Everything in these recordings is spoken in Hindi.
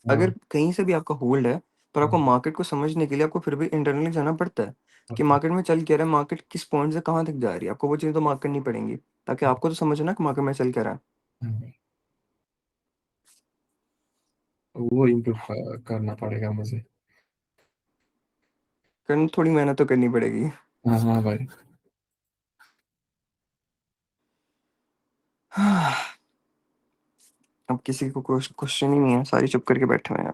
अगर हाँ कहीं से भी आपका होल्ड है, पर आपको हाँ मार्केट को समझने के लिए आपको फिर भी इंटरनली जाना पड़ता है कि हाँ मार्केट में चल क्या रहा है, मार्केट किस पॉइंट से कहाँ तक जा रही है। आपको वो चीज़ें तो मार्क करनी पड़ेंगी, ताकि आपको तो समझना कि मार्केट में चल क्या रहा है। हाँ। वो इम्प्रूव करना पड़ेगा मुझे। थोड़ी मेहनत तो करनी पड़ेगी। हाँ हाँ भाई। अब किसी को क्वेश्चन ही नहीं है, सारी चुप करके बैठे हुए हैं।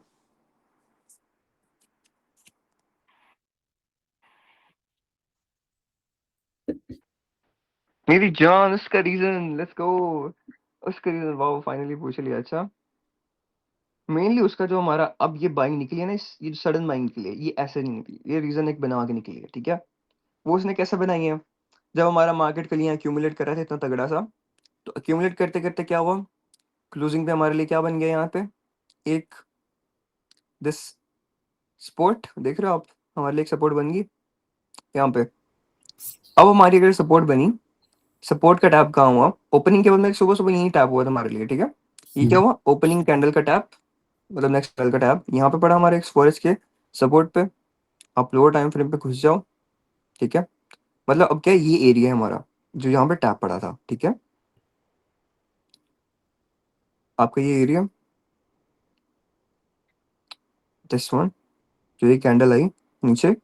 मेरी जान, उसका रीजन, लेट्स गो। उसका रीजन, वाओ, फाइनली पूछ लिया। अच्छा, मेनली उसका जो हमारा अब ये बाइंग निकली है ना, ये जो सडन बाइंग निकली है, ये ऐसे नहीं निकली, ये रीजन एक बना के निकली है, ठीक है। वो उसने कैसे बनाई है? जब हमारा मार्केट कल यहाँ अक्यूमुलेट कर रहा था इतना तगड़ा सा, तो अक्यूमुलेट करते करते क्या हुआ, क्लोजिंग पे हमारे लिए क्या बन गया यहाँ पे, एक दिस सपोर्ट, देख रहे हो आप, हमारे लिए एक सपोर्ट बन गई यहाँ पे। अब हमारी अगर सपोर्ट बनी, सपोर्ट का टैप कहाँ हुआ, ओपनिंग के बाद में सुबह सुबह यही टैप हुआ था हमारे लिए, ठीक है। ये क्या हम्म, हुआ, ओपनिंग कैंडल का टैप, मतलब नेक्स्ट कैंडल का टैप यहाँ पे पड़ा हमारे एक्सफोरेज के सपोर्ट पे। आप लोअर टाइम फ्रेम पे घुस जाओ, ठीक है। मतलब अब क्या है, ये एरिया है हमारा जो यहाँ पे टैप पड़ा था, ठीक है। आपका ये एरिया, दिस वन, जो ये कैंडल आई नीचे,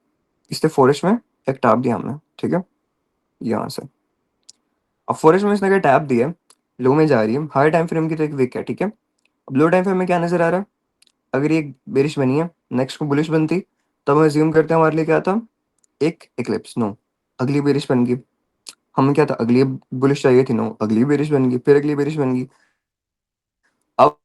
इसने फॉरेस्ट में एक टैप दिया हमने, ठीक है, यहाँ से। अब फॉरेस्ट में इसने अगर टैप दिया, लो में जा रही है, हाई टाइम फ्रेम की तो एक विक है, ठीक है। अब लो टाइम फ्रेम में क्या नजर आ रहा है, अगर ये बेरिश बनी है, नेक्स्ट को बुलिश बनती, तब हम अज्यूम करते हैं हमारे लिए क्या था, एक इक्लिप्स, नो, अगली बेरिश बन गई। हमें क्या था, अगली बुलिश चाहिए थी, नो, अगली बेरिश बन गई, फिर अगली बेरिश बन गई। अब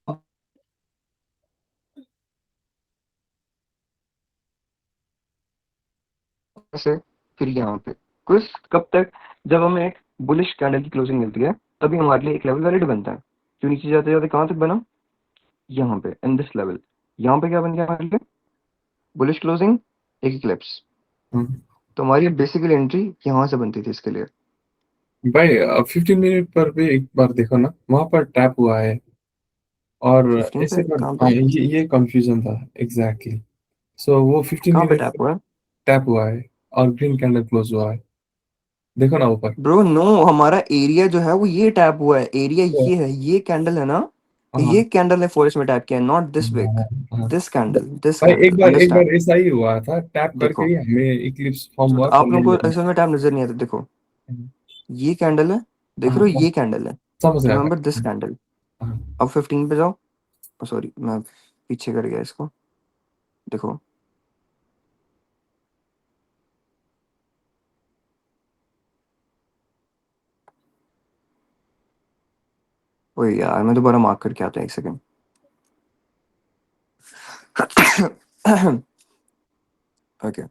से फिर यहाँ पे कुछ कब तक, जब हमें एक बुलिश कैंडल की क्लोजिंग मिलती है, तभी हमारे लिए एक लेवल वैलिड बनता है। जो नीचे जाते जाते कहाँ तक बना, यहाँ पे इन दिस लेवल। यहाँ पे क्या बन गया हमारे लिए, बुलिश क्लोजिंग, एक इक्लिप्स। हाँ। तो हमारी बेसिकली एंट्री यहाँ से बनती थी इसके लिए। भाई 15 मिनट पर भी एक बार देखो ना, वहां पर टैप हुआ है। और 15 ऐसे पे पर कहाँ हाँ, पे, ये कंफ्यूजन था एग्जैक्टली। सो वो फिफ्टीन कहाँ पे मिनट टैप हुआ है? टैप हुआ है और ग्रीन कैंडल क्लोज हुआ है। देखो ना ऊपर। ब्रो नो, हमारा एरिया जो है वो ये टैप हुआ है, एरिया तो, ये है, ये कैंडल है ना, हाँ ये कैंडल है फॉरेस्ट में टैप किया है, नॉट दिस विक, हाँ हाँ। दिस भाई कैंडल, एक अंडरस्टैंड। बार ऐसा ही हुआ था, टैप करके देखो, ही हमें इक्लिप्स फॉर्म तो हुआ आप लोगों को समझ असल में टैप नजर नहीं आता, देखो, ये कैंडल है, देख हाँ रहे हो, हाँ, ये कैंडल है, समझ रहा रिमेंबर दिस भाई। कैंडल। हाँ अब 15 पे जाओ, सॉरी मैं पीछे कर गया इसको, देखो, वही यार, मैं दोबारा मार्क करके आता हूँ, एक second. Okay,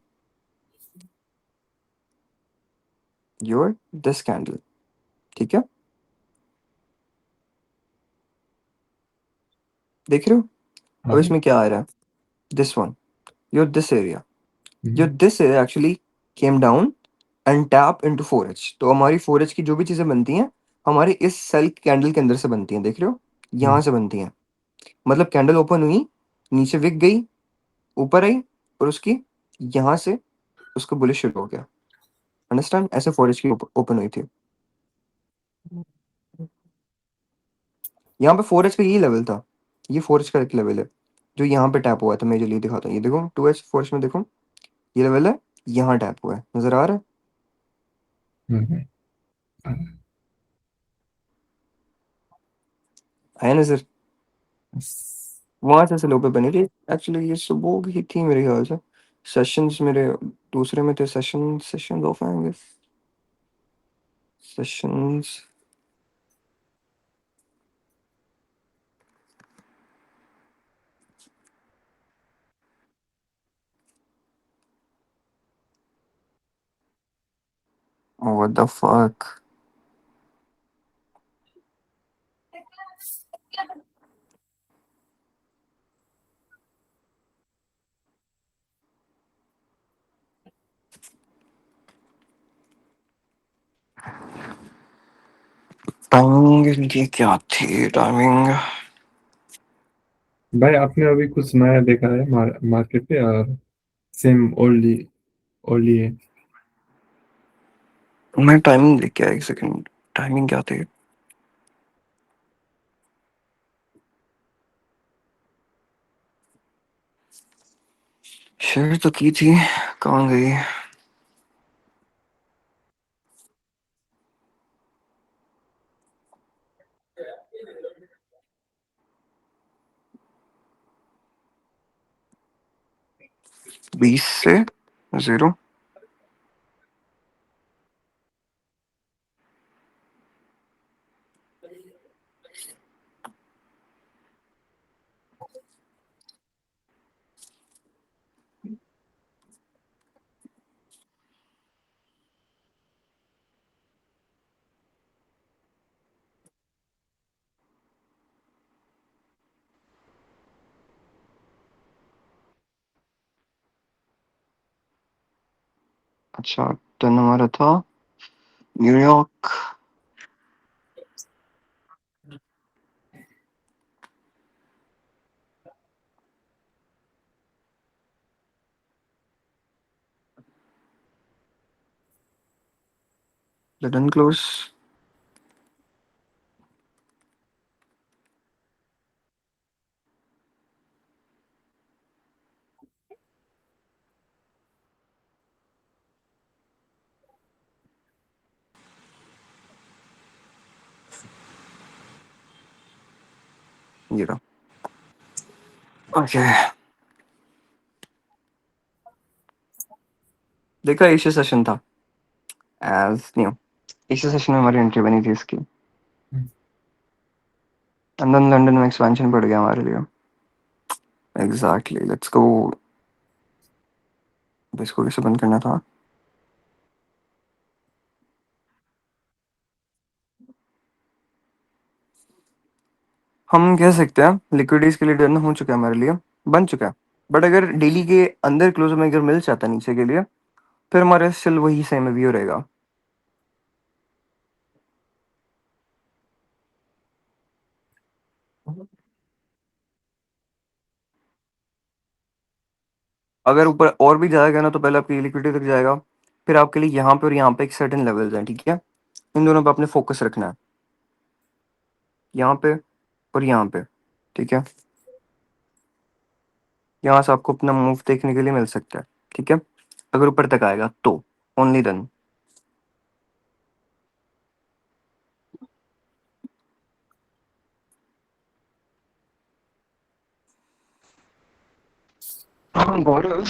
your this candle, ठीक है, देख रहे हो। अब हाँ। इसमें क्या आ रहा है, this one, your this area, जो हम्म, दिस है actually came down and tap into 4H। तो हमारी 4H की जो भी चीजें बनती हैं, हमारी इस सेल कैंडल के अंदर से बनती हैं, देख रहे हो, यहाँ हम्म, से बनती हैं। मतलब कैंडल ओपन हुई, नीचे विक गई, ऊपर आई, और उसकी यहाँ से उसका बुलिश शुरू हो गया। अंडरस्टैंड, ऐसे 4H की ओपन हुई थी। यहाँ पे 4H का यही लेवल था, ये 4H का एक लेवल है जो यहाँ पे टैप हुआ था। मैं जो लिए दिखाता हूँ, ये देखो 2H 4H में देखो, ये लेवल है, यहाँ टैप हुआ है, नजर आ रहा है, हाँ। आया नजर। वहां से स्लो पे बनी थी, एक्चुअली ये सुबह ही थी मेरे ख्याल से। सेशंस मेरे दूसरे में थे, सेशन ऑफ आएंगे, sessions. What the fuck, timing ये क्या थी, टाइमिंग भाई आपने अभी कुछ नया देखा है मार्केट पे, और सेम ओल्डी ओल्डी है? मैं टाइमिंग देख के आया, एक सेकंड। टाइमिंग क्या थी? शेयर तो की थी, कहाँ गई? बीस से 0। अच्छा, टर्न हमारा था न्यूयॉर्क। London close. ये रहा। ओके, देखा, एशिया सेशन था एज न्यू। एशिया सेशन में हमारी एंट्री बनी थी इसकी। एंड देन लंदन में एक्सपेंशन बढ़ गया हमारे लिए। Exactly, let's go. इसको कैसे बंद करना था? हम कह सकते हैं लिक्विडिटीज के लिए डन हो चुका है हमारे लिए, बन चुका है। बट अगर डेली के अंदर क्लोज में अगर मिल जाता नीचे के लिए, फिर हमारे स्टिल वही सेम व्यू रहेगा। अगर ऊपर और भी जाएगा ना, तो पहले आपकी लिक्विडिटी तक जाएगा, फिर आपके लिए यहाँ पे और यहाँ पे एक सर्टेन लेवल्स हैं, ठीक है? इन दोनों पे आपने फोकस रखना है, यहाँ पे और यहाँ पे, ठीक है? यहाँ से आपको अपना मूव देखने के लिए मिल सकता है, ठीक है? अगर ऊपर तक आएगा तो ओनली देन। हाँ गौरव,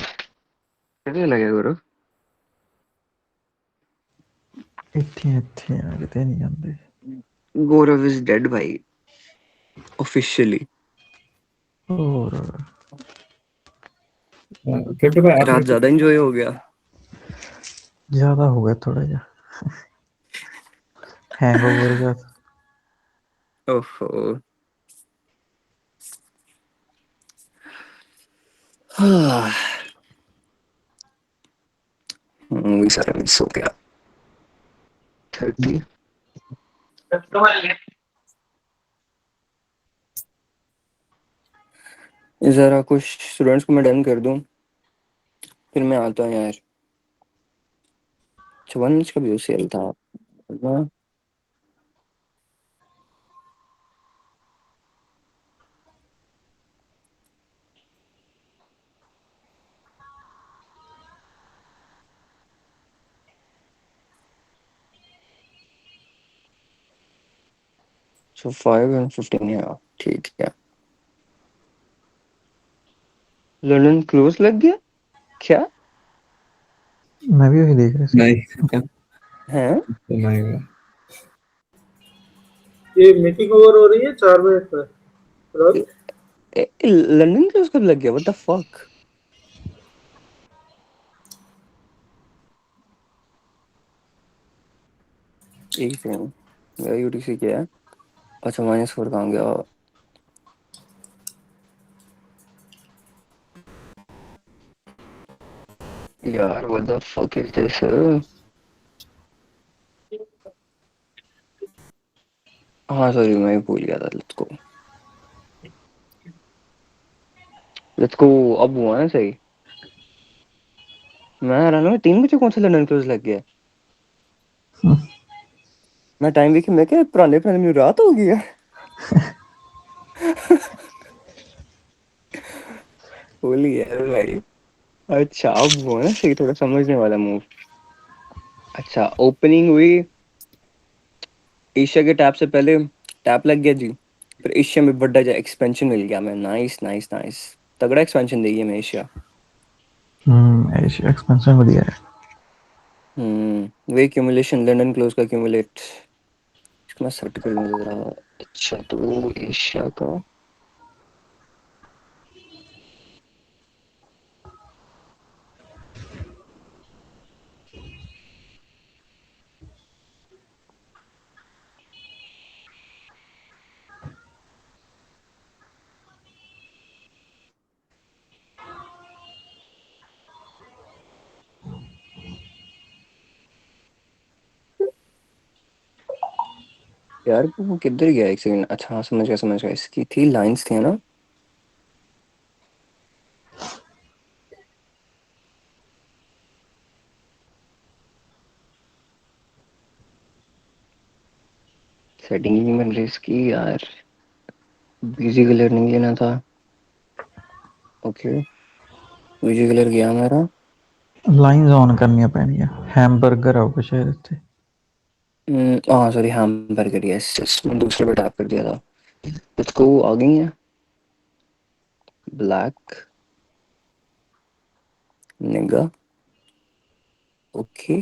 कैसे लगे गौरव? ਇੱਥੇ ਇੱਥੇ ਆ ਕਿਤੇ ਨਹੀਂ ਜਾਂਦੇ। गौरव इज डेड भाई, ऑफिशियली। ਹੋਰ फिर भाई आपने रात ज्यादा एंजॉय हो गया। ਜ਼ਿਆਦਾ ਹੋ ਗਿਆ ਥੋੜਾ ਜਿਹਾ हैंगओवर का। ओहो। हाँ, मूवी सारा मिस हो गया। 30। जरा कुछ स्टूडेंट्स को मैं डन कर दूं, फिर मैं आता हूँ यार। 54 का भी सेल था ना? सो 5 and 15 है, ठीक है। लंदन क्लोज लग गया क्या? मैं भी वही देख रहा था। नहीं, है तो नहीं हुआ। ये मीटिंग ओवर हो रही है 4 मिनट पर। रोज लंदन क्लोज कब लग गया? What the fuck? एक सेकंड, मेरा यूटीसी क्या है? अच्छा, -4 कहाँ गया? यार what the fuck is this? हाँ सॉरी, मैं ही भूल गया था। Let's go. Let's go. अब हुआ ना सही। मैं हैरान हूँ 3 बजे कौन सा लंदन क्रूज लग गया। मैं टाइम देखी, मैं क्या पुराने पुराने में रात हो गई है। होली है भाई। अच्छा अब हुआ ना सही, थोड़ा समझने वाला मूव। अच्छा ओपनिंग हुई, एशिया के टैप से पहले टैप लग गया जी। फिर एशिया में बड़ा जा एक्सपेंशन मिल गया मैं। नाइस नाइस नाइस, तगड़ा एक्सपेंशन दी है मैं एशिया। एशिया एक्सपेंशन बढ़िया है। वे क्यूमुलेशन लंदन क्लोज का क्यूमुलेट इसको मैं सेट कर लूंगा जरा। अच्छा तो एशिया का यार वो किधर गया, एक सेकंड। अच्छा हाँ, समझ गया समझ गया, इसकी थी लाइंस थी ना। सेटिंग ही नहीं बन रही इसकी यार। बीजी कलर नहीं लेना था। ओके बीजी कलर गया मेरा। ਲਾਈਨਸ ਔਨ ਕਰਨੀਆਂ ਪੈਣੀਆਂ। ਹੈਮਬਰਗਰ ਆਊਗਾ ਸ਼ਾਇਦ ਇੱਥੇ। हाँ सॉरी हैमबर्गर, यस यस, मैंने दूसरे पे टैप कर दिया था। इसको आ गई है ब्लैक निगा। Okay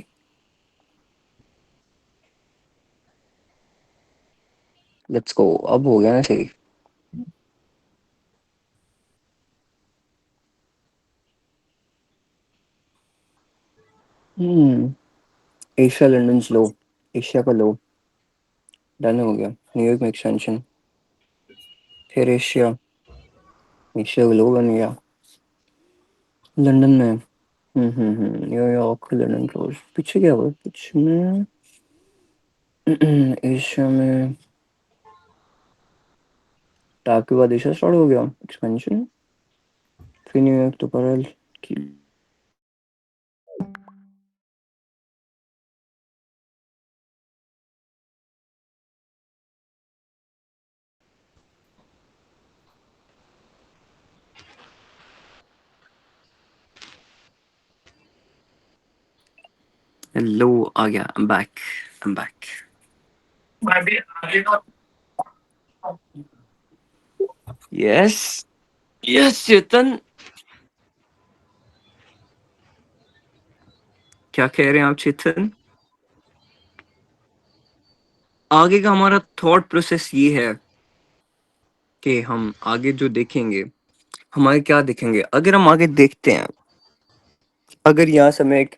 let's go. अब हो गया ना सही। एशिया लंदन लो, एशिया का लो डन हो गया। न्यूयॉर्क में एक्सटेंशन, फिर एशिया, एशिया का लो बन गया लंदन में। New York London close. पीछे क्या हुआ पीछे में। एशिया में टैप के बाद एशिया स्टार्ट हो गया एक्सपेंशन। फिर न्यूयॉर्क तो परल की। हेलो आ गया, I am back, I am back. Yes yes Chetan, क्या कह रहे हैं आप चेतन। आगे का हमारा थॉट प्रोसेस ये है कि हम आगे जो देखेंगे, हमारे क्या देखेंगे अगर हम आगे देखते हैं। अगर यहाँ से हमें एक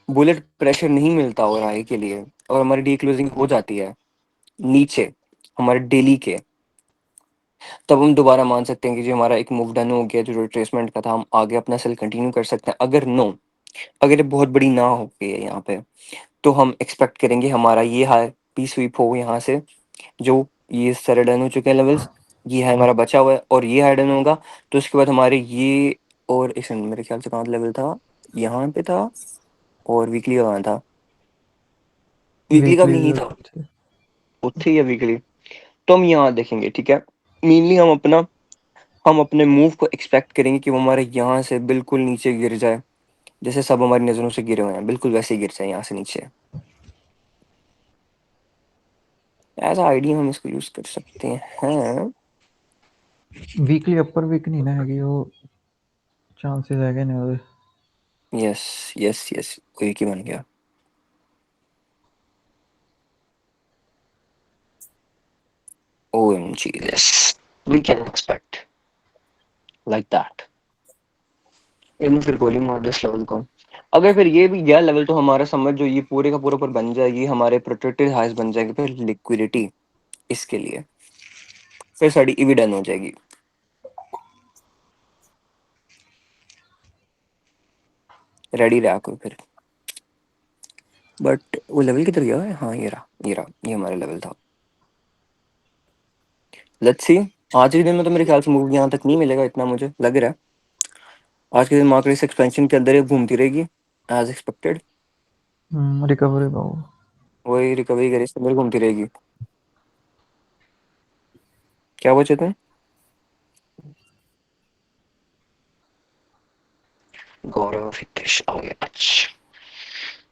बुलेट प्रेशर नहीं मिलता और आगे के लिए, और हमारी डी क्लोजिंग हो जाती है नीचे हमारे डेली के, तब हम दोबारा मान सकते हैं कि जो हमारा एक मूव डन हो गया, जो रिट्रेसमेंट का था, हम आगे अपना सेल कंटिन्यू कर सकते हैं। अगर नो, अगर ये बहुत बड़ी ना हो गई है यहाँ पे, तो हम एक्सपेक्ट करेंगे हमारा ये हाई पी स्वीप हो यहाँ से। जो ये सारे डन हो चुके हैं लेवल्स, ये है हमारा बचा हुआ है, और ये हाई डन होगा। तो उसके बाद हमारे ये, और एक सेकंड, मेरे ख्याल से कहाँ लेवल था, यहाँ पे था, और वीकली का कहाँ था, वीकली का भी ਵੀਕਲੀ नहीं ਦਾ था, ਉੱਥੇ। उत्थे ही है वीकली। तो हम यहाँ देखेंगे ठीक है। मेनली हम अपने मूव को एक्सपेक्ट करेंगे कि वो हमारे यहाँ से बिल्कुल नीचे गिर जाए, जैसे सब हमारी नजरों से गिरे हुए हैं, बिल्कुल वैसे ही गिर जाए यहाँ से नीचे। एज आइडिया हम इसको यूज कर सकते हैं। ਵੀਕਲੀ ਅਪਰ ਵੀਕ ਨਹੀਂ ਨਾ ਹੈਗੀ ਉਹ। ਚਾਂसेस ਹੈਗੇ ਨੇ ਉਹਦੇ। यस यस यस, एक ही बन गया। OMG, yes, we can expect like that। इन फिर गोली मार दे इस लेवल को। अगर फिर ये भी गया लेवल, तो हमारा समझ जो ये पूरे का पूरा पर बन जाएगी, हमारे प्रोटेक्टेड हाइस बन जाएंगे फिर लिक्विडिटी इसके लिए, फिर साड़ी ईवी डन हो जाएगी। रेडी रहा कोई फिर। बट वो लेवल किधर गया है, हाँ ये रहा ये रहा, ये हमारा लेवल था। लेट्स सी आज के दिन में तो मेरे ख्याल से मूव यहाँ तक नहीं मिलेगा, इतना मुझे लग रहा है। आज के दिन मार्केट इस एक्सपेंशन के अंदर ही घूमती रहेगी एज एक्सपेक्टेड। रिकवरी बाबू वही रिकवरी करे इसके अंदर घूमती रहेगी। क्या बचे थे? गौरव हितेश आ गया। अच्छा,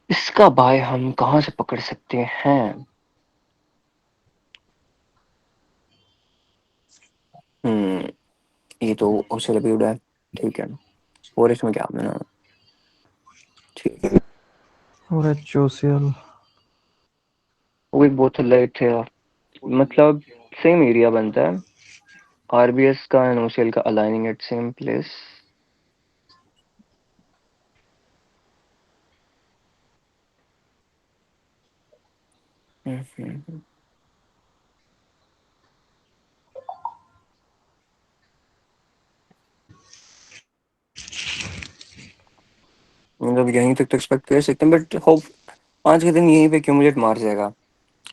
इसका बाय हम कहाँ से पकड़ सकते हैं? ये तो उससे भी उड़ा है। ठीक है, और इसमें क्या बना? ठीक है, और चोसियल वो एक बहुत लाइट है, मतलब सेम एरिया बनता है। आरबीएस का एंड ओसीएल का अलाइनिंग एट सेम प्लेस। मतलब यहीं तक तो एक्सपेक्ट कर सकते हैं, बट होप आज के दिन यहीं पे क्यूमुलेट मार जाएगा।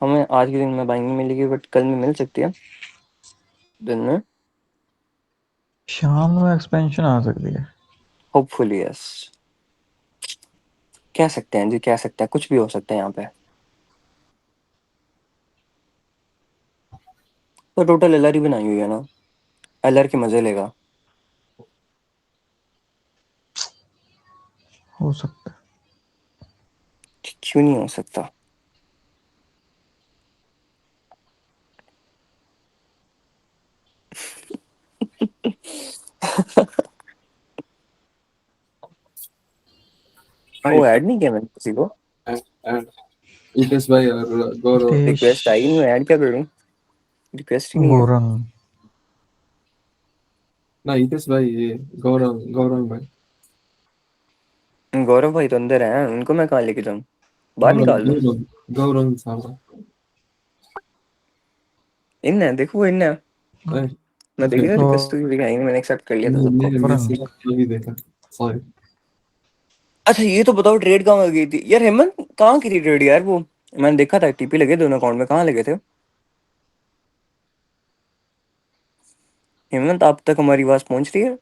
हमें आज के दिन में बाइंग नहीं मिलेगी, बट कल में मिल सकती है दिन में। शाम में एक्सपेंशन आ सकती है। होपफुली यस, कह सकते हैं जी, कह सकते हैं, कुछ भी हो सकता है यहाँ पे। तो टोटल एलआर ही बनाई हुई है ना, एलआर के मजे लेगा। हो सकता है। क्यों नहीं हो सकता? वो ऐड नहीं किया मैंने किसी को। एंड इटेश भाई और गौरव हितेश रिक्वेस्ट आई नहीं, मैं ऐड क्या करूँ? रिक्वेस्ट ही नहीं है। गौरंग ना इटेश भाई, ये गौरव गौरव भाई, गौरव भाई तो अंदर है, उनको मैं कहाँ लेके जाऊँ? बाहर गौरव निकाल दूँ? गौरव गौरव साहब। इन है, देखो वो इन है। मैं देख लिया रिक्वेस्ट तो आई नहीं, मैंने एक्सेप्ट कर लिया था सबको। मैंने मैसेज नहीं देखा, सॉरी। अच्छा ये तो बताओ, ट्रेड कहाँ गई थी यार? हेमंत कहाँ की थी ट्रेड यार? वो मैंने देखा था, टीपी लगे दोनों अकाउंट में, कहाँ लगे थे? हेमंत आप तक हमारी आवाज पहुंच रही है?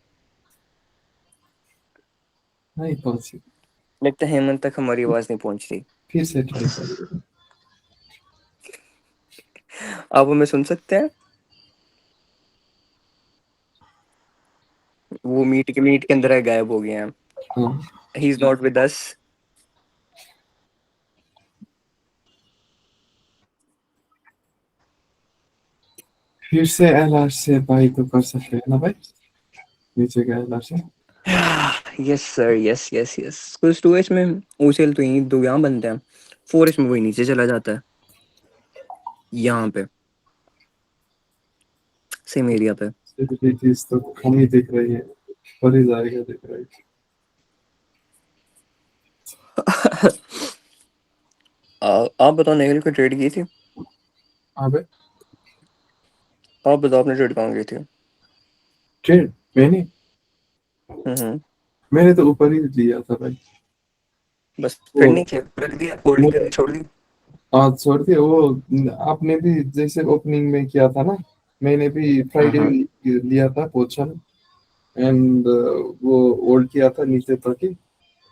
नहीं पहुंची। लगता है हेमंत तक हमारी आवाज नहीं पहुंच रही। फिर से ट्राई कर। आप हमें सुन सकते हैं? वो मीट के अंदर गायब हो गए हैं। हाँ, he is not with us. फिर से एलआर से बाई तो कर सकते हैं ना भाई, नीचे का एलआर से। Yes sir, yes yes yes. कुछ 2h में ओसीएल तो यही दो यहाँ बनते हैं, 4h में वही नीचे चला जाता है, यहाँ पे सेम एरिया पे। चीज तो कम ही दिख रही है, पर ही जाएगा दिख रही है। आप बताओ, नेहल को ट्रेड की थी? हाँ भाई, आप बताओ आपने ट्रेड कहाँ की थी? ट्रेड हम्म। मैंने तो ऊपर ही लिया था भाई। बस वो ट्रेड नहीं किया, रख दिया, होल्डिंग करनी छोड़ दी। आज छोड़ दिया वो। आपने भी जैसे ओपनिंग में किया था ना, मैंने भी फ्राइडे लिया था पोजीशन, एंड वो होल्ड किया था नीचे तक ही,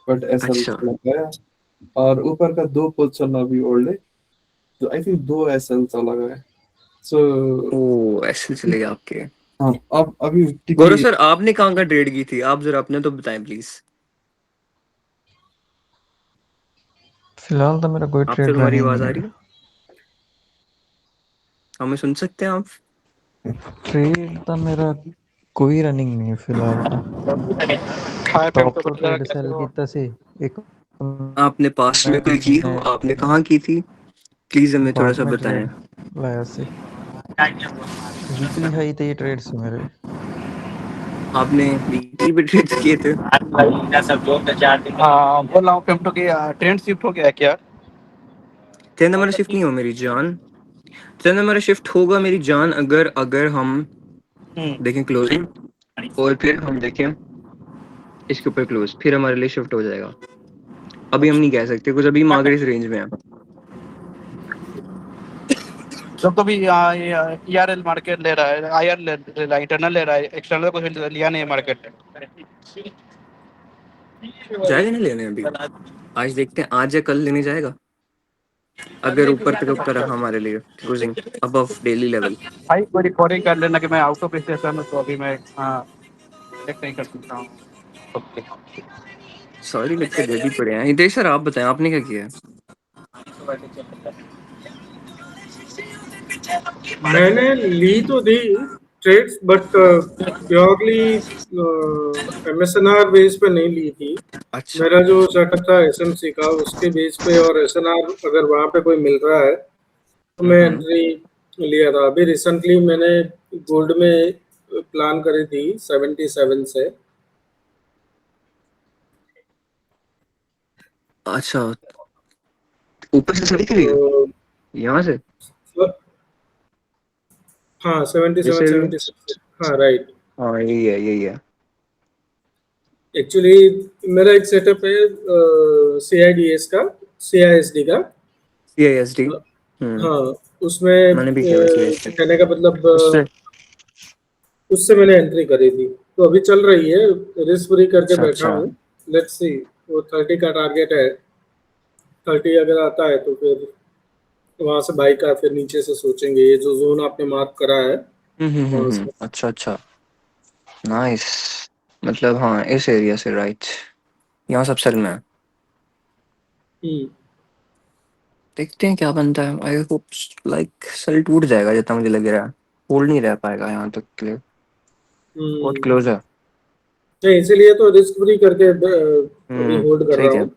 बट ऐसा अच्छा, लग गया। और ऊपर का 2 पोजीशन अभी होल्ड है, तो आई थिंक 2 एसएल चला गया। सो ओ ऐसे चले गए आपके। हाँ, अब अभी गौरव टिपी। सर आपने कहाँ का ट्रेड की थी? आप जरा अपने तो बताएं प्लीज। फिलहाल तो मेरा कोई आपसे ट्रेड तुम्हारी रनिंग आवाज नहीं आ है। रही है? हमें सुन सकते हैं आप? ट्रेड तो मेरा कोई रनिंग नहीं है फिलहाल तो। टॉप तो ट्रेड सेल ਕੀਤਾ ਸੀ ਇੱਕ आपने पास्ट में कोई की हो? आपने कहाँ की थी? प्लीज हमें थोड़ा बाद सा में बताएं। ट्रेड लाया ਸੀ वीकली हाई ਤੇ ये ट्रेड ਸੀ मेरे। आपने वीकली पे ट्रेड किए थे? हाँ बोल रहा हूँ पेम्टो की ट्रेंड शिफ्ट हो गया है क्या? ट्रेंड हमारा शिफ्ट नहीं हो मेरी जान। ट्रेंड हमारा शिफ्ट होगा मेरी जान, अगर अगर हम देखें क्लोजिंग और फिर हम देखें इसके ऊपर क्लोज, फिर हमारे लिए शिफ्ट हो जाएगा। अभी हम नहीं कह सकते कुछ, अभी मार्केट इस रेंज में है। सब तो भी ये ERL मार्केट ले रहा है, IR ले रहा है, इंटरनल ले रहा है, एक्सटर्नल कुछ लिया नहीं है मार्केट। जाएगा नहीं लेने अभी? आज देखते हैं, आज या कल लेने जाएगा। अगर ऊपर पिकअप करा हमारे लिए क्रूजिंग अबव डेली लेवल। भाई कोई रिकॉर्डिंग कर लेना कि मैं आउट ऑफ स्टेशन हूँ, तो अभी मैं चेक नहीं कर सकता हूँ। ओके। सॉरी लिख के दे भी पड़े हैं। हितेश सर आप बताएं, आपने क्या किया है? मैंने ली तो थी trades, but purely MSNR base पे नहीं ली थी। अच्छा मेरा जो सेटअप था SMC का, उसके बेस पे, और SNR अगर वहाँ पे कोई मिल रहा है तो मैं एंट्री लिया था। अभी रिसेंटली मैंने गोल्ड में प्लान करी थी 77 से। अच्छा, ऊपर से सड़ी करी है तो यहाँ से हाँ 77 जैसे। 76, हाँ राइट। हाँ यही है यही है। एक्चुअली मेरा एक सेटअप है CIDS का, CISD का। CISD। हाँ, उसमें मैंने भी किया हुआ CISD कहने का मतलब उससे। उससे मैंने एंट्री करी थी, तो अभी चल रही है, रिस्क फ्री करके अच्छा बैठा अच्छा। हूँ। लेट्स सी, वो 30 का टारगेट है। 30 अगर आता है तो फिर वहां से बाई का फिर नीचे से सोचेंगे, ये जो जोन आपने मार्क करा है वहां से। अच्छा अच्छा, नाइस। मतलब हाँ इस एरिया से राइट, यहाँ सब सेल में है। हम्म देखते हैं क्या बनता है। आई होप लाइक सेल टूट जाएगा जितना मुझे लग रहा है, होल्ड नहीं रह पाएगा यहाँ तक के लिए, बहुत हम्म क्लोज है। नहीं, इसीलिए तो रिस्क फ्री करके अभी होल्ड कर सही रहा क्या, हूँ।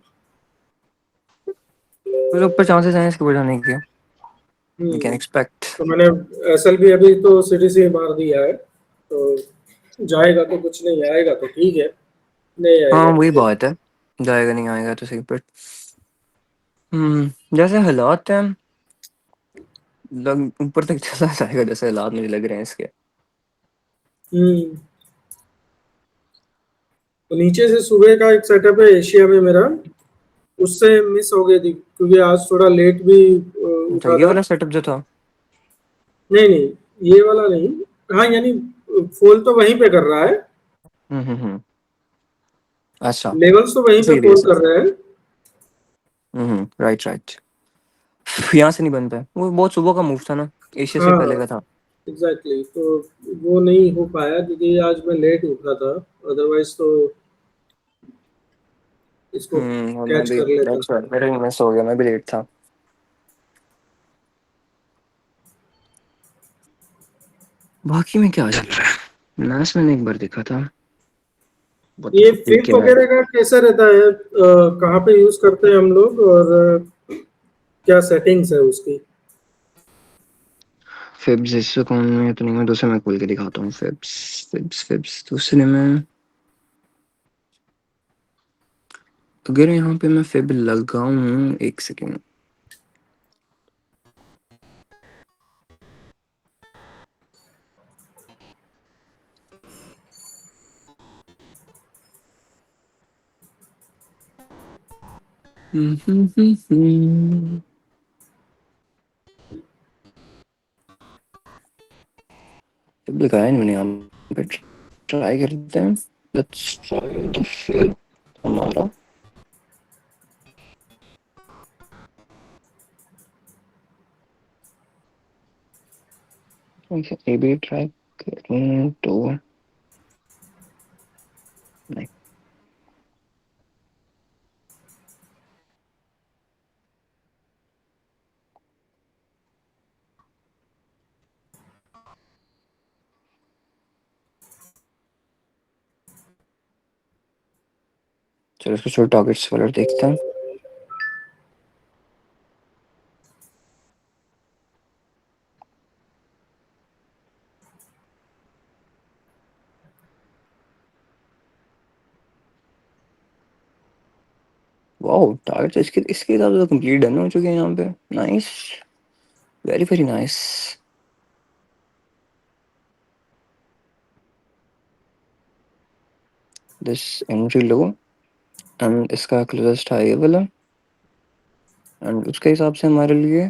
कुछ ऊपर चांसेस हैं इसके बढ़ाने के, वी कैन हम्म एक्सपेक्ट। तो मैंने SLB अभी तो सिटी से मार दिया है, तो जाएगा तो कुछ नहीं, आएगा तो ठीक है, नहीं हाँ आएगा तो वही फिर। बात है, जाएगा नहीं आएगा तो सही। बट जैसे हालात हैं, ऊपर तक चला जाएगा जैसे हालात मुझे लग रहे हैं इसके। हम्म तो नीचे से सुबह का एक सेटअप है एशिया में मेरा, उससे मिस हो गई थी क्योंकि आज थोड़ा लेट भी अच्छा उठा ये था। वाला सेटअप जो था। नहीं नहीं, ये वाला नहीं। हाँ, यानी फॉल तो वहीं पे कर रहा है, हम्म। अच्छा लेवल्स तो वहीं पे इसी एरिया फॉल से। कर रहे हैं। Right right. यहाँ से नहीं बनता है, वो बहुत सुबह का मूव था ना, एशिया से हाँ पहले का था। एग्जैक्टली, तो वो नहीं हो पाया क्योंकि आज मैं लेट उठा था, अदरवाइज तो इसको और मैं कैच भी कर लेता। दैट्स राइट, मेरा भी मिस हो गया, मैं भी लेट था। बाकी में क्या चल रहा है, मैच मैंने एक बार देखा था। व्हाट द ये फक फिप क्या है? वगैरह का कैसा रहता है, कहाँ पे यूज करते हैं हम लोग, और क्या सेटिंग्स है उसकी? फिब्स इस कौन में तो नहीं, मैं दूसरे में खोल के दिखाता हूँ। फिब्स फिब्स फिब्स दूसरे में। अगर यहाँ पे मैं फिब लगाऊं, एक सेकेंड। फिब लगाया नहीं मैंने यहाँ पे, ट्राई करते हैं। लेट्स ट्राई द फिब हमारा। ये भी ट्राई करूँ तो नहीं। चलो इसको छोटे टारगेट्स वाला देखते हैं। वाओ टारगेट्स इसके इसके हिसाब से तो कंप्लीट डन हो चुके हैं यहाँ पे। Nice, very very nice. This entry low and इसका क्लोजेस्ट हाई वाला, एंड उसके हिसाब से हमारे लिए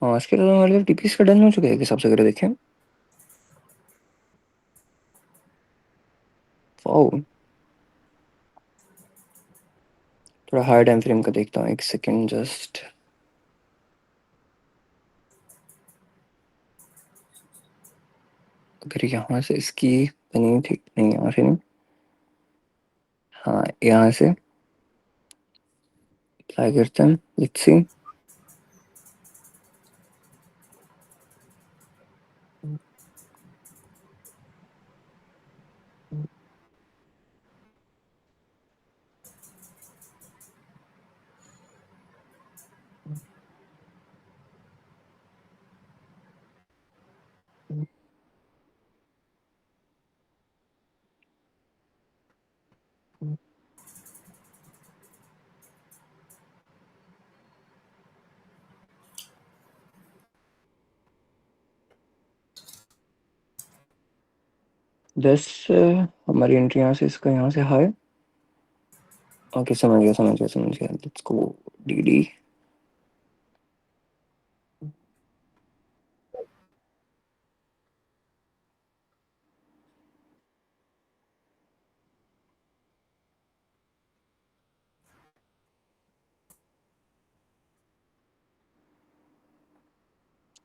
हाँ इसके लिए हमारे टीपीएस का डन हो चुका है कि सबसे अगर देखें। वाओ, थोड़ा हायर टाइम फ्रेम का देखता हूँ, एक सेकेंड जस्ट। अगर यहाँ से इसकी बनी थी, नहीं यहाँ से नहीं, हाँ यहाँ से अप्लाई करते हैं, लेट्स सी। दस हमारी एंट्री यहाँ से, इसका यहाँ से हाई। ओके समझ गया समझ गया समझ गया, लेट्स गो डीडी।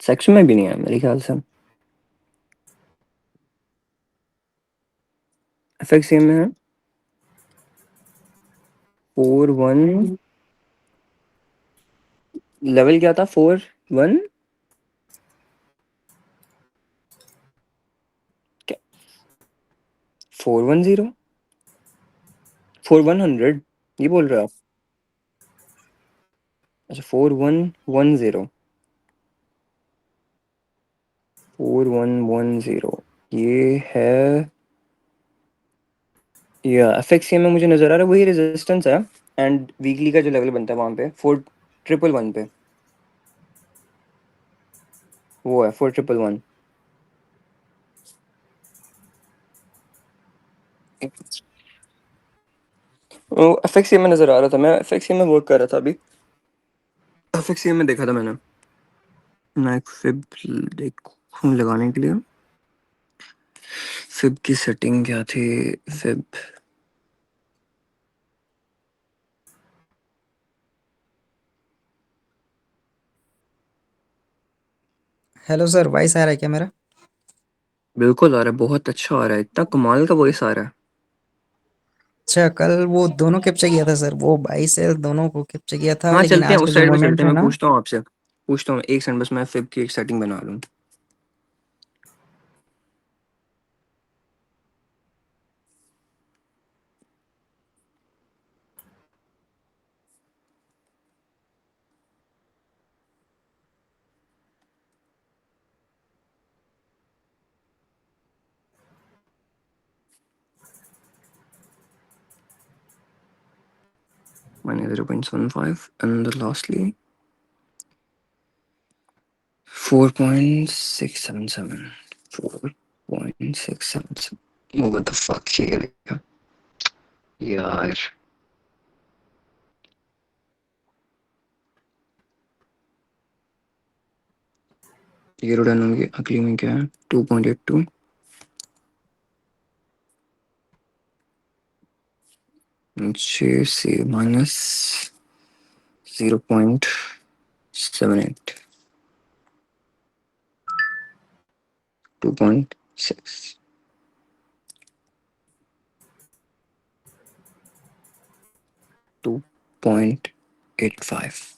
सेक्शन में भी नहीं है मेरे ख्याल से, एफएक्सएम में है 4-1। लेवल क्या था? 4-1 क्या? 410, 4100 ये बोल रहे हो आप? अच्छा 4110, 4110 ये है। ये एफएक्सएम में मुझे नजर आ रहा है वही रेजिस्टेंस है, एंड वीकली का जो लेवल बनता है वहां पे 4111 पे, वो है 4111। एफएक्सएम में नजर आ रहा था, मैं एफएक्सएम में वर्क कर रहा था अभी, एफएक्सएम में देखा था मैंने। मैं एक फिब देखूं लगाने के लिए, फिब की सेटिंग क्या थी? फिब हेलो सर, वॉइस आ रहा है क्या मेरा? बिल्कुल आ रहा है, बहुत अच्छा आ रहा है, इतना कमाल का वॉइस आ रहा है। अच्छा, कल वो दोनों कैप्चर किया था सर, वो 22 से दोनों को कैप्चर किया था, हाँ लेकिन चलते हैं आज का उस जो साइड पे, चलते मोमेंट हैं, है मैं ना। पूछता हूँ आपसे, पूछता हूँ एक सेकंड बस, मैं फिब की एक सेटिंग बना लूँ। मैंने 0.75 and lastly 4.677, 4.677। what the fuck यार ये डन होंगे, अगली में क्या है? 2.82 नीचे से minus 0.78, 2.6, 2.85,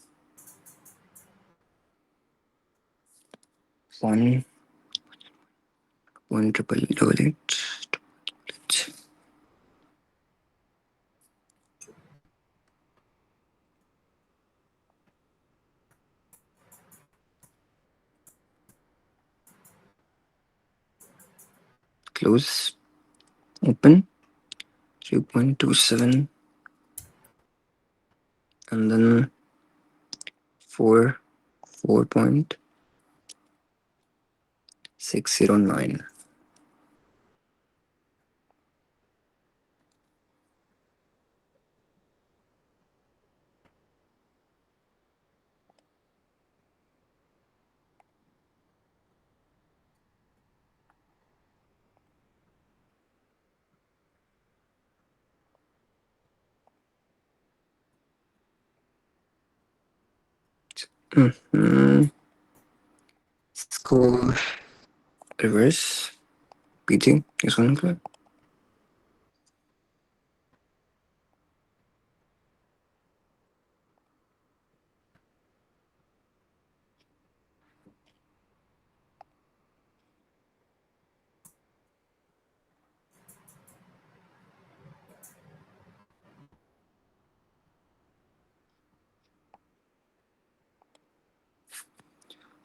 1.888, close, open 3.27, and then 4.609। इसको रिवर्स पीछे इसको निकाल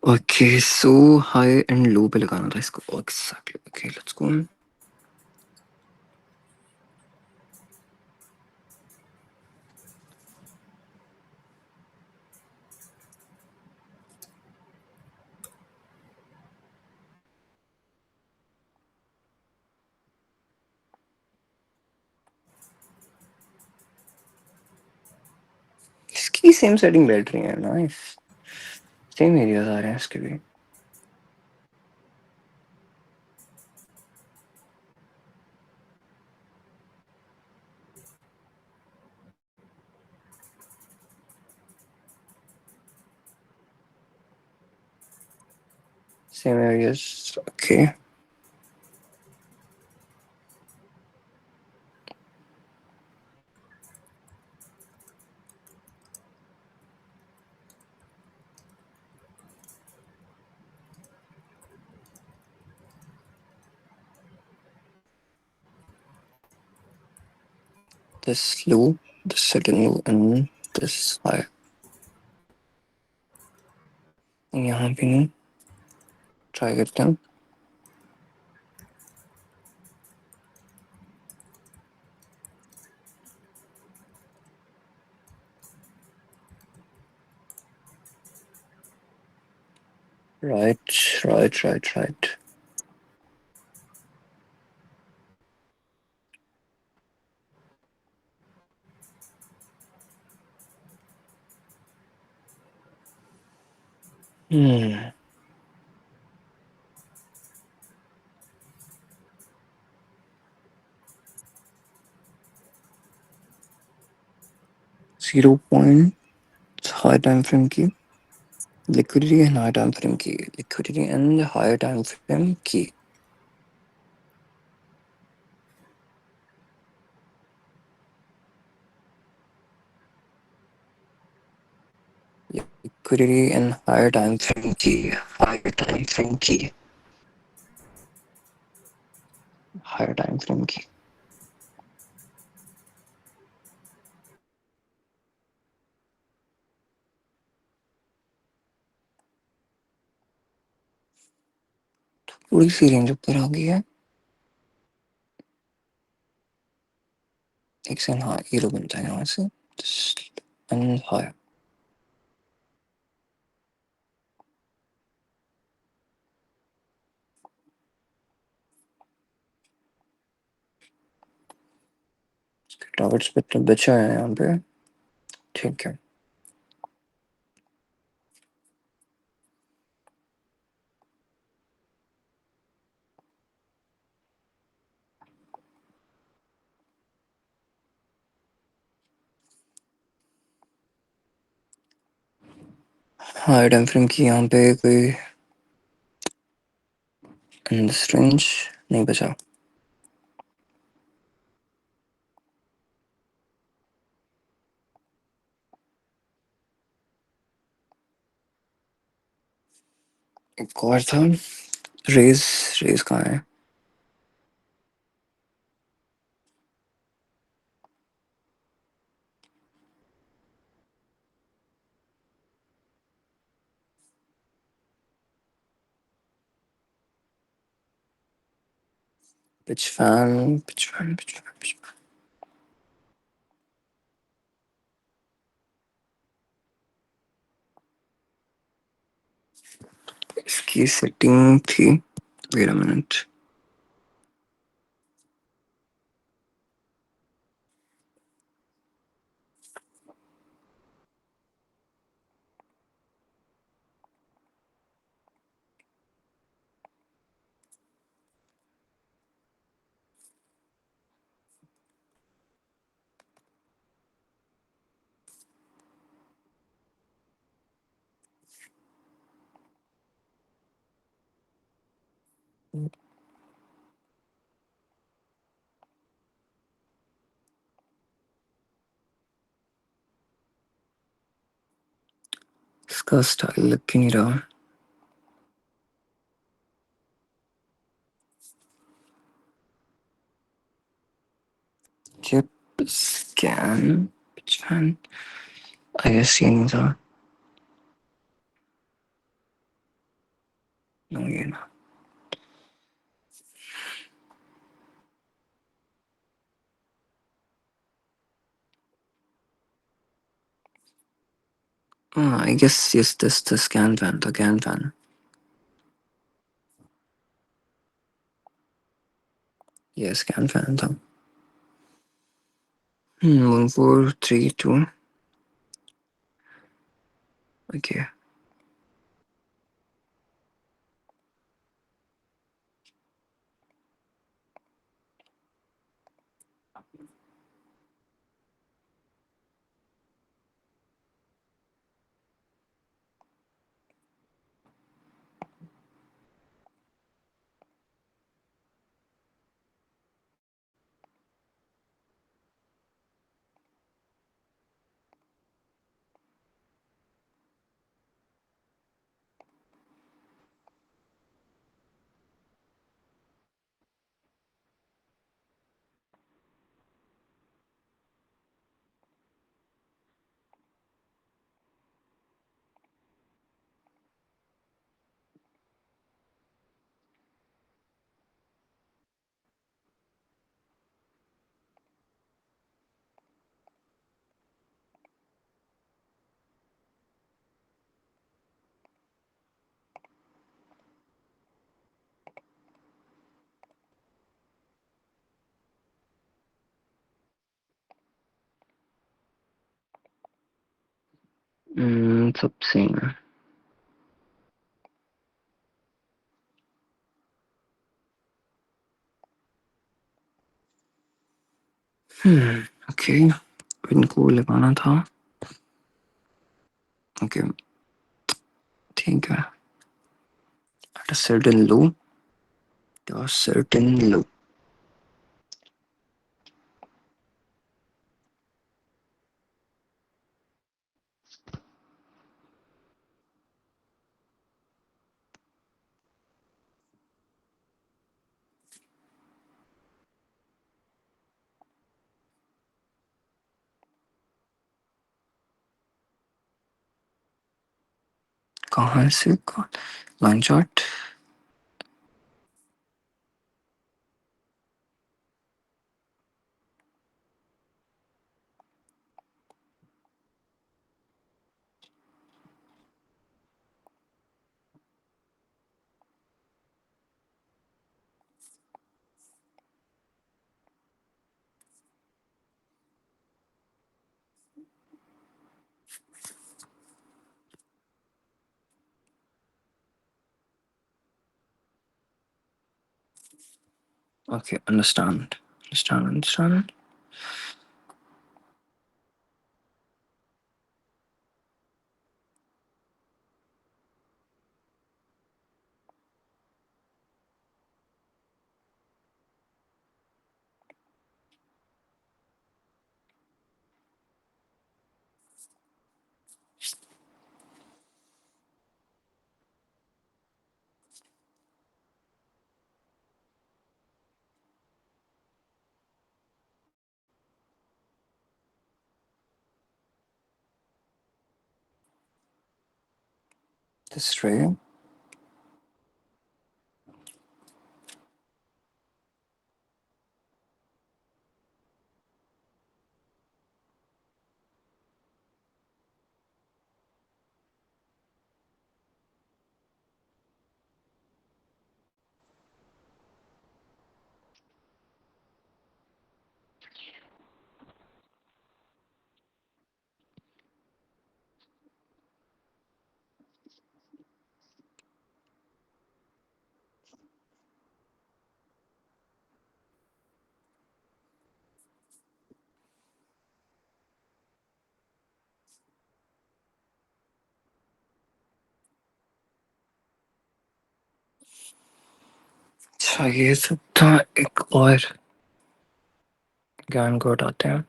okay so high and low पे लगाना था इसको एग्जैक्टली ओके लेट्स गो इसकी सेम सेटिंग बैठ रही है नाइस सेम एरियाज आ रहे हैं इसके भी same areas okay this low this second low and this high यहाँ पे नहीं ट्राई करते हैं right hmm 0 point high time frame की liquidity and high time frame की liquidity and higher time frame की liquidity and higher time frame की higher time frame की higher time frame की थोड़ी सी रेंज ऊपर आ गई है एक सेकंड हाँ ये लो बनता है यहाँ से and higher टारगेट्स पे तो बचा है यहाँ पे ठीक है हायर टाइम फ्रेम की यहाँ पे कोई इन दिस रेंज नहीं बचा एक और था रेज रेज कहाँ है पिच फैन इसकी सेटिंग थी वेट अ मिनट इसका स्टाइल लग क्यों नहीं रहा? Chip scan. Which one? I guess ये नहीं था. No, ये ना. I guess yes, this the scan fan, the can fan. Yeah, scan fan था. 1, 4, 3, 2. Okay. सब सेम है. Okay. इनको लगाना था. Okay. ठीक है. At a certain low. To a certain low. कहाँ से line chart? Okay, understand. Understand. This ray. अच्छा ये सब था। एक और ज्ञान को हटाते हैं।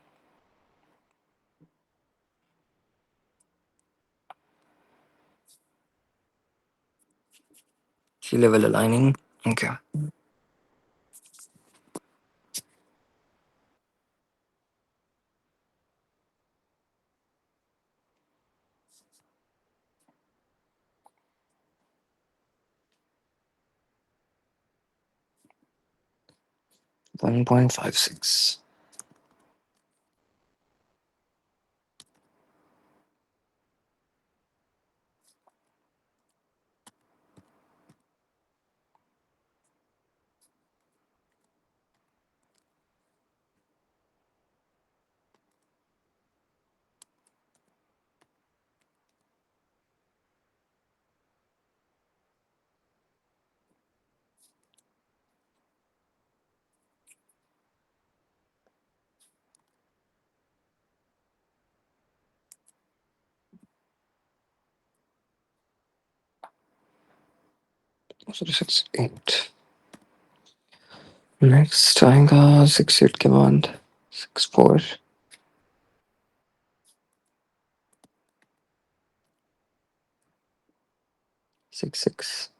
Key level aligning. Okay. $1.56. So 6.8. Next आएगा 6.8 के बाद 6.4. 6.6.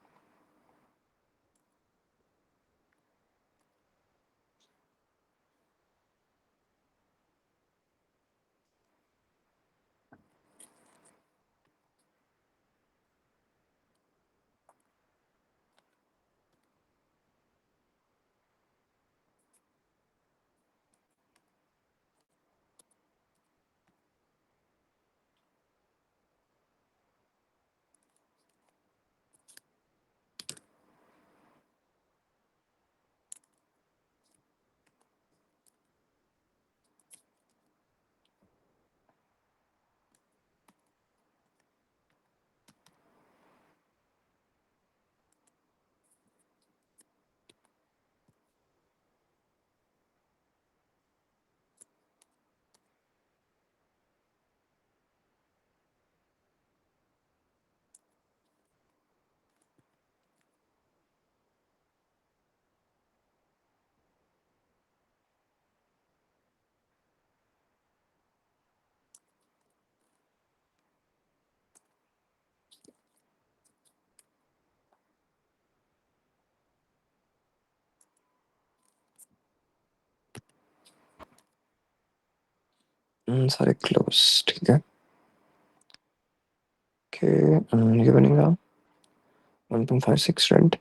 सारे क्लोज ठीक है। ओके ये बनेगा 1.56 रेड।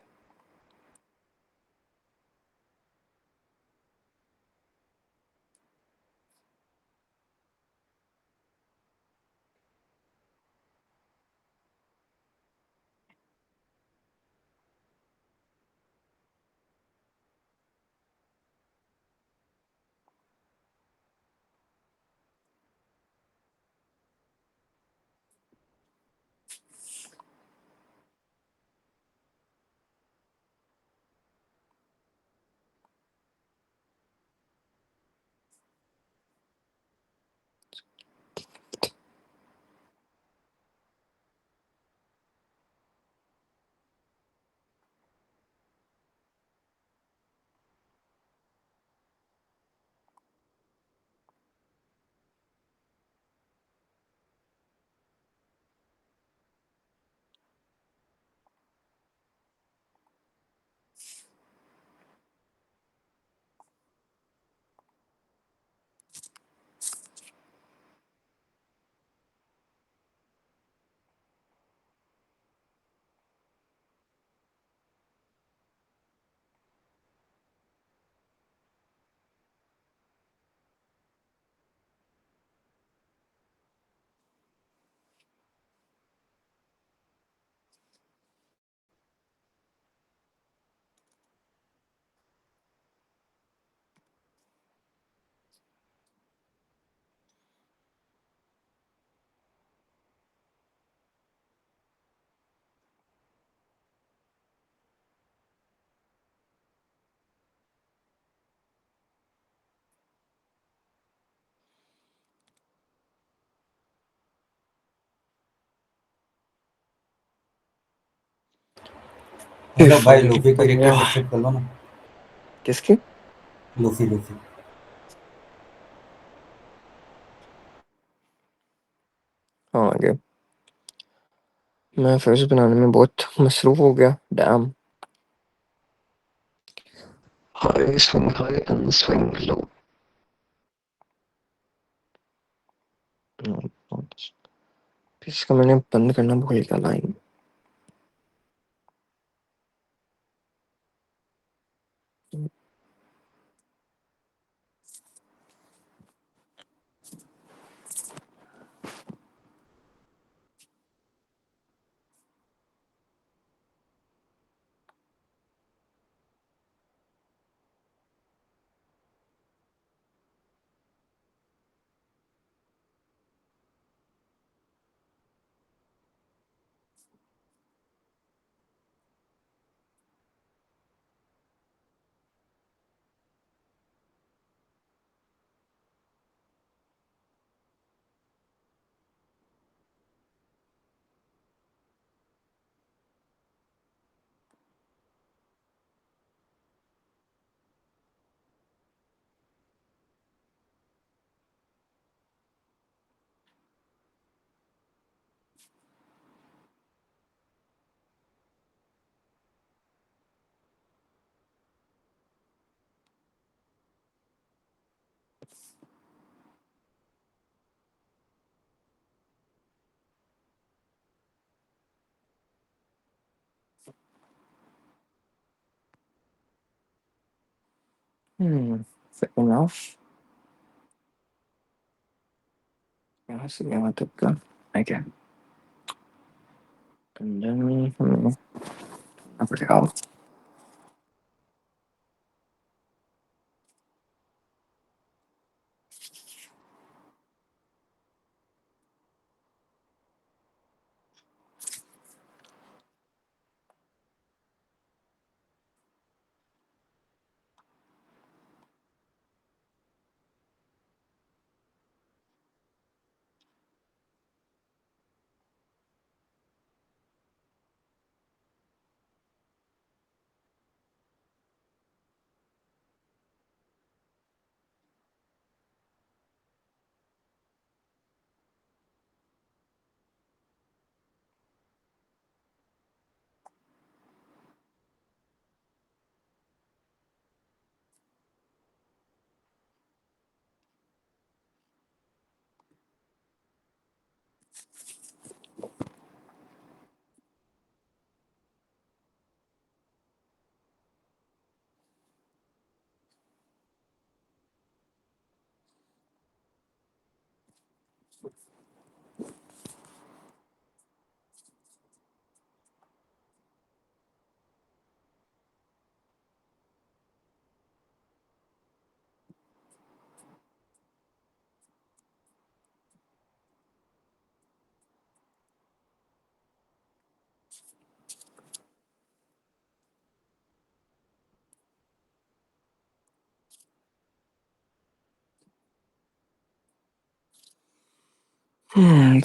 हेलो भाई, लोफी का ये कैरेक्टर सेट कर लो ना। किसकी? Luffy Luffy. हाँ आगे। मैं फिर बनाने में बहुत मसरूफ हो गया। Dam. High swing high and swing low. इसका मैंने बंद करना भूल गया लाइन। fair enough. यहाँ से यहाँ तक का I can. And then I forgot.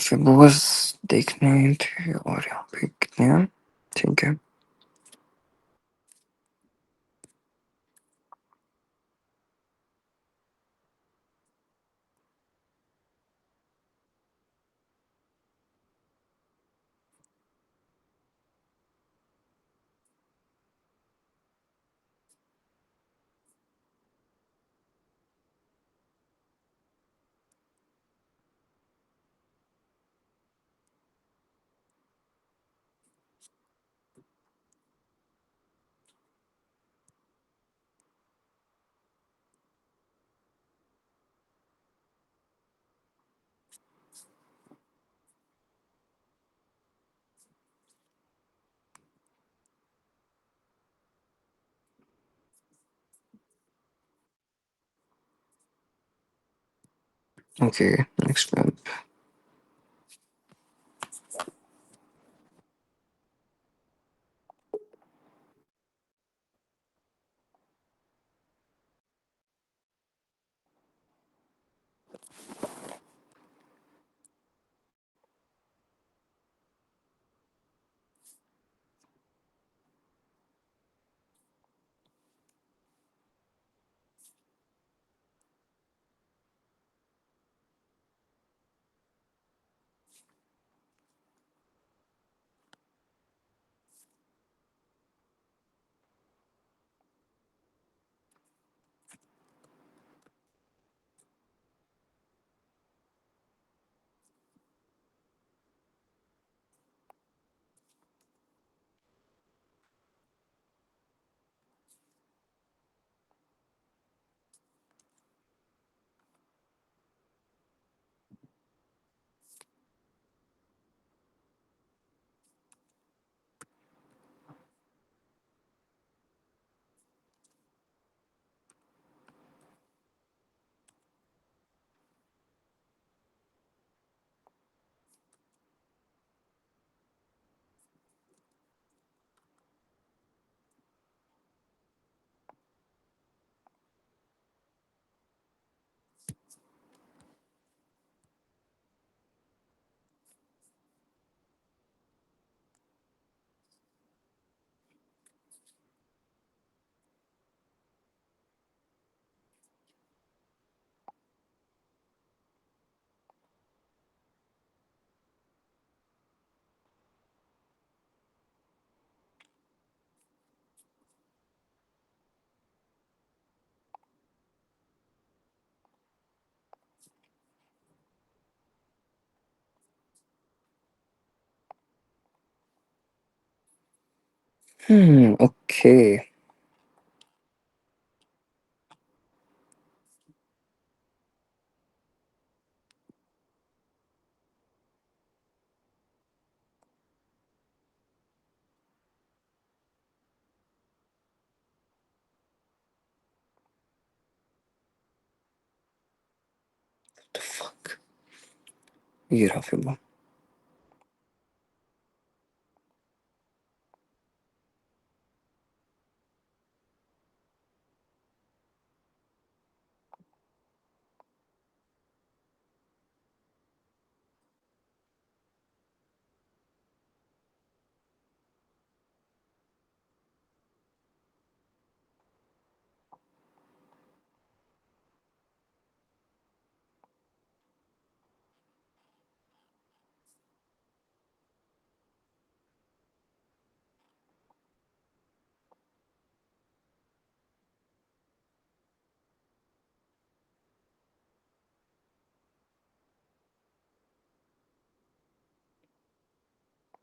फिबोस देखने थे और यहाँ पे कितने हैं? ठीक है। Okay, next one. Okay. The fuck? ये रहा फिर वो।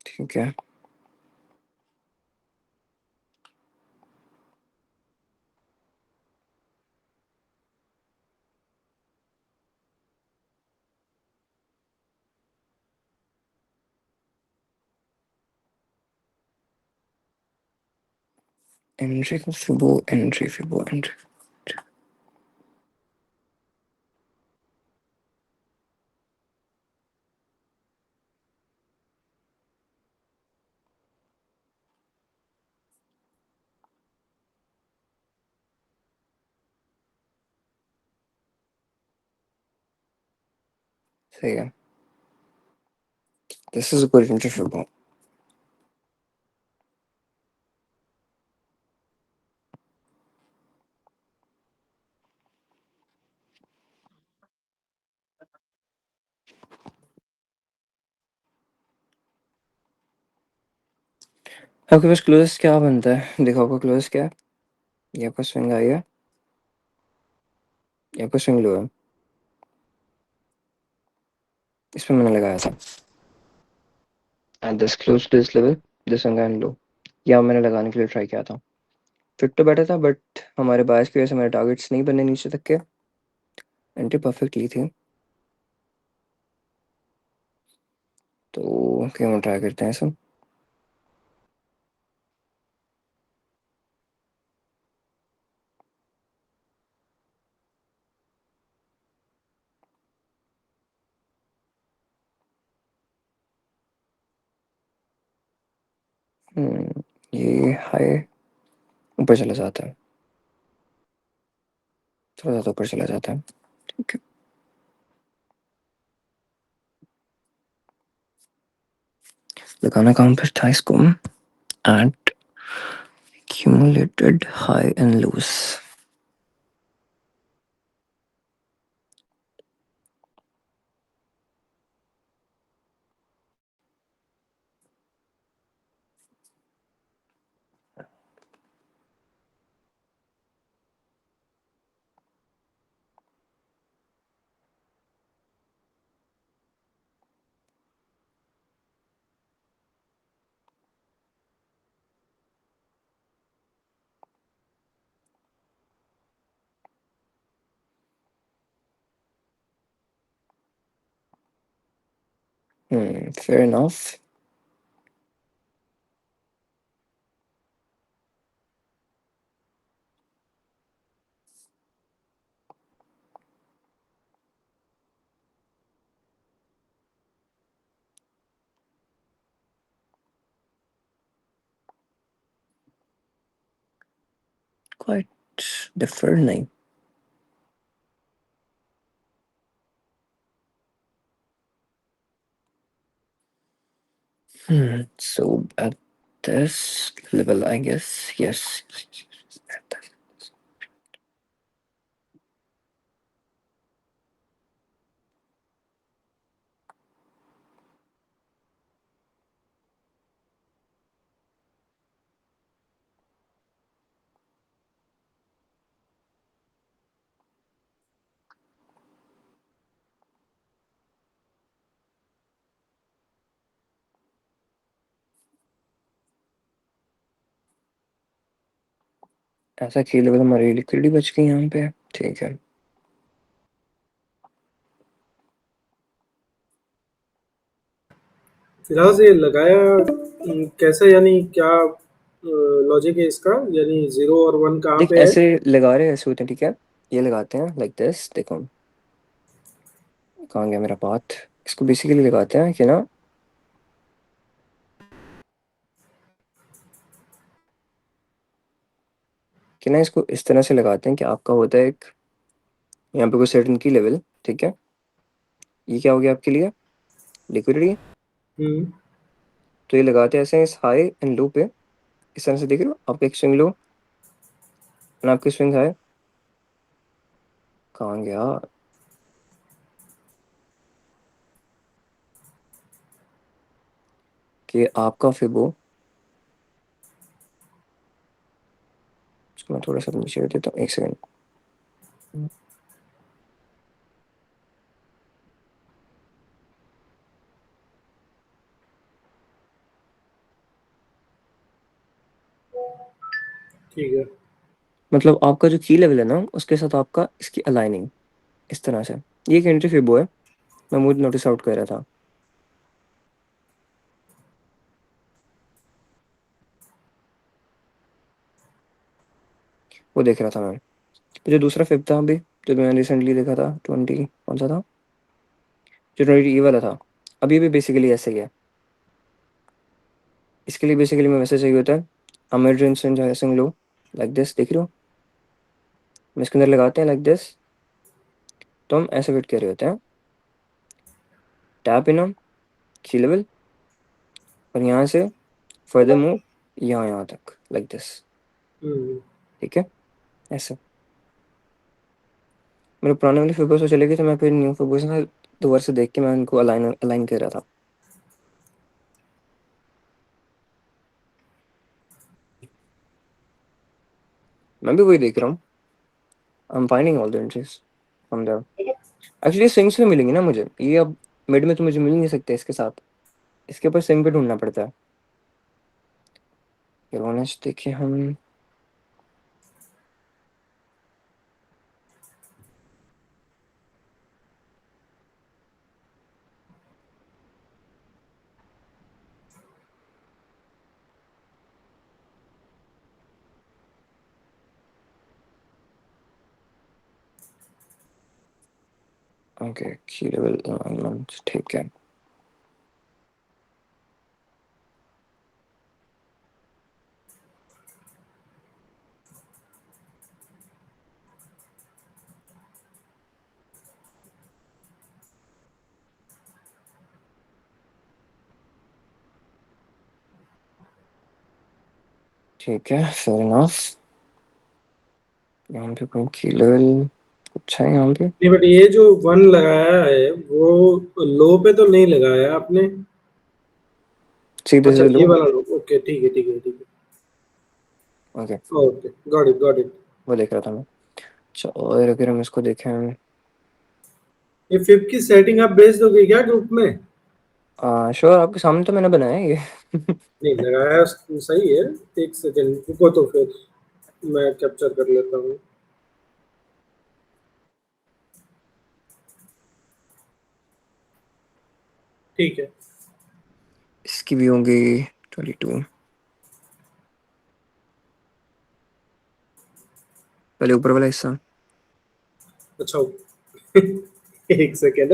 ठीक है। एंट्री का फिबो, एंट्री फिबो, एंट्री। सही है। This is a good entry फिबो। आपके पास क्लोजेस्ट क्या बनता है? देखो आपका क्लोजेस्ट क्या है? ये आपका स्विंग आई है, ये आपका स्विंग लो है। इसमें मैंने लगाया था at this close to this level, this swing and low. यहाँ मैंने लगाने के लिए ट्राई किया था, फिट तो बैठा था बट हमारे बायस की वजह से मेरे टारगेट्स नहीं बने नीचे तक के। एंट्री परफेक्टली थी, तो क्या हम ट्राई करते हैं सब। ये हाई ऊपर चला जाता है, थोड़ा ज़्यादा ऊपर चला जाता है। ठीक है, लगाना कहाँ पर था इसको? At accumulated high and lows। Fair enough। Quite different। So at this level, I guess, yes. At that. ऐसा खेले तो हमारी लिक्विडिटी बच गई यहाँ पे। ठीक है, फिलहाल से लगाया कैसे, यानी क्या लॉजिक है इसका, यानी 0 और 1 कहाँ देख पे है? ऐसे लगा रहे हैं, ऐसे होते हैं, ठीक है। ये लगाते हैं लाइक दिस, देखो कहाँ गया मेरा पाथ। इसको बेसिकली लगाते हैं कि ना, इसको इस तरह से लगाते हैं कि आपका होता है एक यहाँ पे कोई सर्टेन की लेवल, ठीक है। ये क्या हो गया आपके लिए, लिक्विडिटी। हम्म। तो ये लगाते हैं ऐसे इस हाई एंड लो पे, इस तरह से देख रहे हो, आपका एक स्विंग लो एंड आपकी स्विंग हाई। कहाँ गया, कि आपका फिबो, इसको मैं थोड़ा सा नीचे कर देता हूँ, एक सेकंड। ठीक है। मतलब आपका जो की लेवल है ना, उसके साथ आपका इसकी अलाइनिंग इस तरह से, ये एक एंट्री फिबो है, मैं मुझे नोटिस आउट कर रहा था। वो देख रहा था मैं। तो जो दूसरा फिब था अभी, जो मैंने रिसेंटली देखा था, 20 कौन सा था, जो 20 ये वाला था। अभी भी बेसिकली ऐसे ही है। इसके लिए बेसिकली मैं वैसे चाहिए होता है, American instant low like this, देख रहे हो, हम इसके अंदर लगाते हैं लाइक दिस। तो हम ऐसे वेट कर रहे होते हैं, टैप इन हम की लेवल, और यहाँ से फर्दर मूव यहाँ तक लाइक दिस, हम्म। ठीक है। ऐसे मेरे पुराने वाले फिबर्स तो चले गए थे, मैं फिर न्यू फिबर्स ना दोबारा से देख के मैं उनको अलाइन अलाइन कर रहा था। मैं भी वही देख रहा हूँ, I am finding all the entries from there. Actually swings में मिलेंगी ना मुझे ये, अब मिड में तो मुझे मिल नहीं सकते इसके साथ, इसके ऊपर स्विंग पे ढूंढना पड़ता है। फिर ऑनेस्ट देखिए हम, ओके की लेवल अलाइनमेंट, ठीक है। ठीक है, फेयर इनफ। यहाँ पे कोई की लेवल अच्छा है यहाँ पे। नहीं, बट ये जो 1 लगाया है वो लो पे तो नहीं लगाया आपने? सीधे अच्छा, से ये लो, वाला लो, ओके, ठीक है, ठीक है, ठीक ओके, है, okay, got it, got it. वो देख रहा था मैं। अच्छा, और अगर हम इसको देखें, ये फिब की सेटिंग आप भेज दोगे क्या ग्रुप में? श्योर, आपके सामने तो मैंने बनाया है ये। नहीं, लगाया सही है। एक सेकंड रुको, तो फिर मैं कैप्चर कर लेता हूँ। ठीक है। इसकी भी होंगी 22, पहले ऊपर वाला हिस्सा। अच्छा, एक सेकेंड।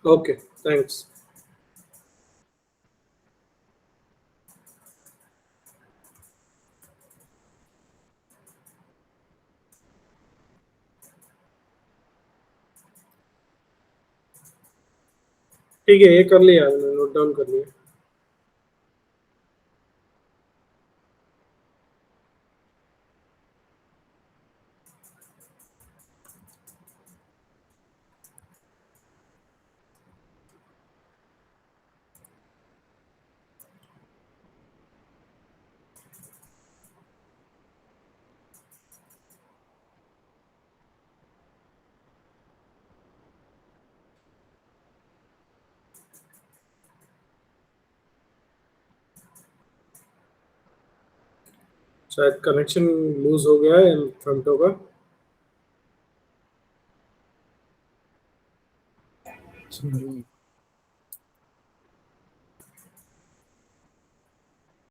Okay, thanks. ठीक है, ये कर लिया मैंने, नोट डाउन कर लिया। शायद कनेक्शन लूज हो गया है फ्रंटो का। अच्छा।